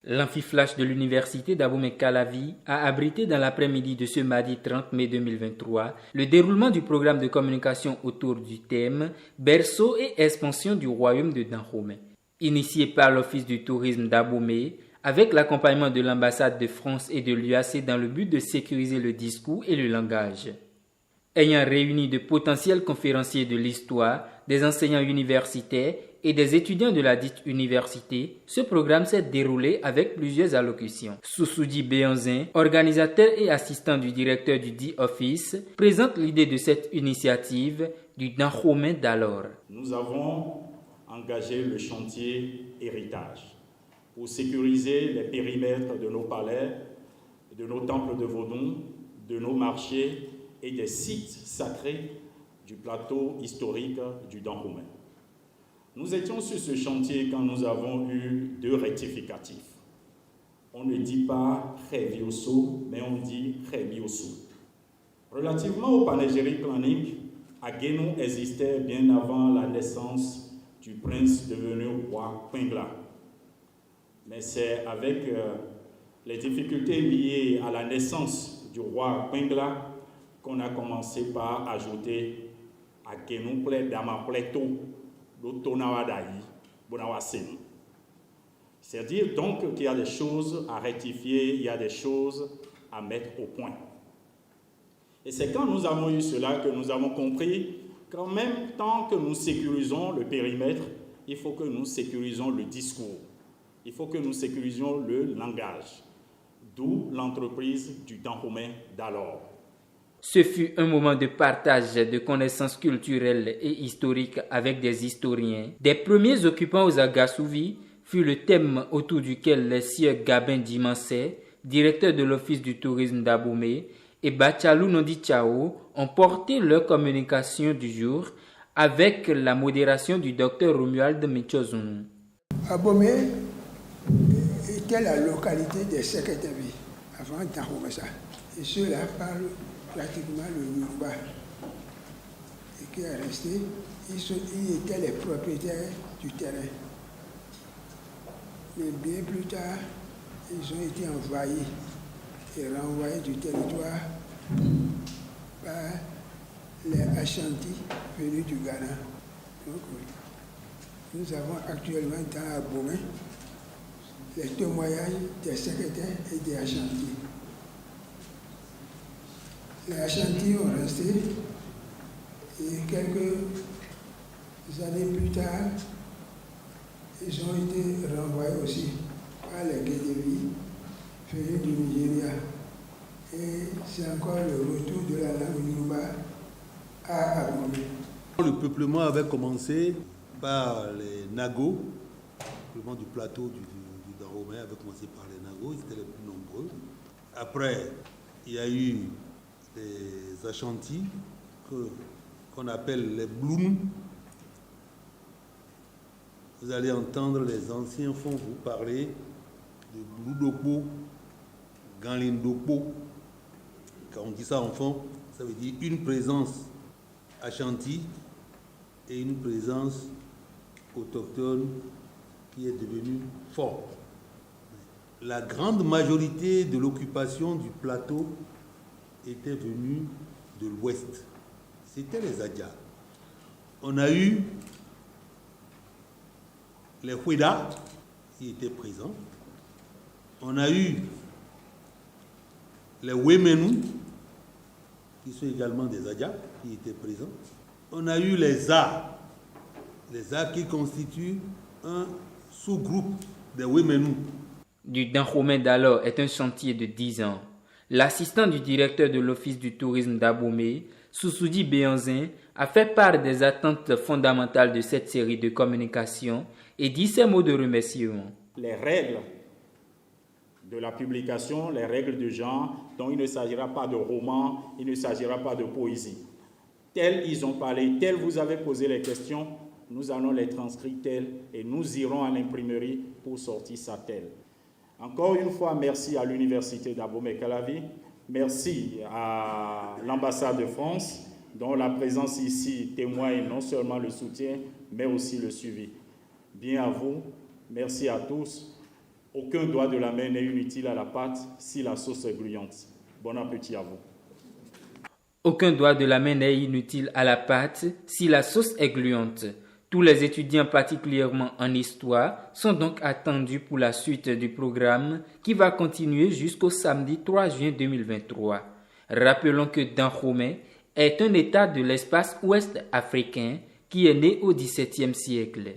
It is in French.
L'amphiflash de l'université d'Abomey-Calavi a abrité dans l'après-midi de ce mardi 30 mai 2023 le déroulement du programme de communication autour du thème « Berceau et expansion du royaume de Dahomey ». Initié par l'Office du tourisme d'Abomey, avec l'accompagnement de l'ambassade de France et de l'UAC dans le but de sécuriser le discours et le langage. Ayant réuni de potentiels conférenciers de l'histoire, des enseignants universitaires et des étudiants de la dite université, ce programme s'est déroulé avec plusieurs allocutions. Sousoudi Béanzin, organisateur et assistant du directeur du dit office, présente l'idée de cette initiative du Dahomey d'alors. Nous avons engagé le chantier héritage pour sécuriser les périmètres de nos palais, de nos temples de Vodun, de nos marchés et des sites sacrés du plateau historique du Dahomey. Nous étions sur ce chantier quand nous avons eu 2 rectificatifs. On ne dit pas Revioso, mais on dit Revioso. Relativement au panégyrique clanique, Aguénon existait bien avant la naissance du prince devenu roi Pingla. Mais c'est avec les difficultés liées à la naissance du roi Pingla qu'on a commencé par ajouter Aguénon Ple Damapleto d'Otonawadaï Bonawasem. C'est-à-dire donc qu'il y a des choses à rectifier, il y a des choses à mettre au point. Et c'est quand nous avons eu cela que nous avons compris qu'en même temps que nous sécurisons le périmètre, il faut que nous sécurisons le discours. Il faut que nous sécurisions le langage. D'où l'entreprise du Dahomey d'alors. Ce fut un moment de partage de connaissances culturelles et historiques avec des historiens. Des premiers occupants aux Agasouvi fut le thème autour duquel les sieurs Gabin Dimansé, directeur de l'Office du tourisme d'Abomey, et Bachalou Nondi Chao ont porté leur communication du jour avec la modération du docteur Romuald Michozun. Abomey était la localité des Seketavi avant Dahomey. Et ceux-là parlent pratiquement le Yoruba. Et qui est resté, ils étaient les propriétaires du terrain. Mais bien plus tard, ils ont été envahis et renvoyés du territoire par les Ashanti venus du Ghana. Donc, nous avons actuellement dans Abomey les témoignages des secrétaires et des Ashanti. Les Ashanti ont resté et quelques années plus tard, ils ont été renvoyés aussi par les Guédevi venus du Nigeria. Et c'est encore le retour de la langue Yoruba à Abomey. Le peuplement avait commencé par les Nagos, le peuplement du plateau du Dahomey avait commencé par les Nagos, ils étaient les plus nombreux. Après, il y a eu les Ashanti, qu'on appelle les Bloum. Vous allez entendre les anciens fonds vous parler de Bloudopo, Ganlindopo. Quand on dit ça en fond, ça veut dire une présence Ashanti et une présence autochtone qui est devenue forte. La grande majorité de l'occupation du plateau était venue de l'ouest. C'était les Adja. On a eu les Hueda qui étaient présents. On a eu les Wemenu qui sont également des Adja qui étaient présents. On a eu les A qui constituent un sous-groupe des Wemenu. Du Dahomey d'alors est un chantier de 10 ans. L'assistant du directeur de l'Office du tourisme d'Abomey, Sousoudi Béanzin, a fait part des attentes fondamentales de cette série de communications et dit ces mots de remerciement. Les règles de la publication, les règles du genre, dont il ne s'agira pas de roman, il ne s'agira pas de poésie. Tels ils ont parlé, tels vous avez posé les questions, nous allons les transcrire tels et nous irons à l'imprimerie pour sortir ça tel. Encore une fois, merci à l'Université d'Abomey-Calavi, merci à l'ambassade de France, dont la présence ici témoigne non seulement le soutien, mais aussi le suivi. Bien à vous, merci à tous. Aucun doigt de la main n'est inutile à la pâte si la sauce est gluante. Bon appétit à vous. Aucun doigt de la main n'est inutile à la pâte si la sauce est gluante. Tous les étudiants, particulièrement en histoire, sont donc attendus pour la suite du programme qui va continuer jusqu'au samedi 3 juin 2023. Rappelons que Dahomey est un État de l'espace ouest africain qui est né au XVIIe siècle.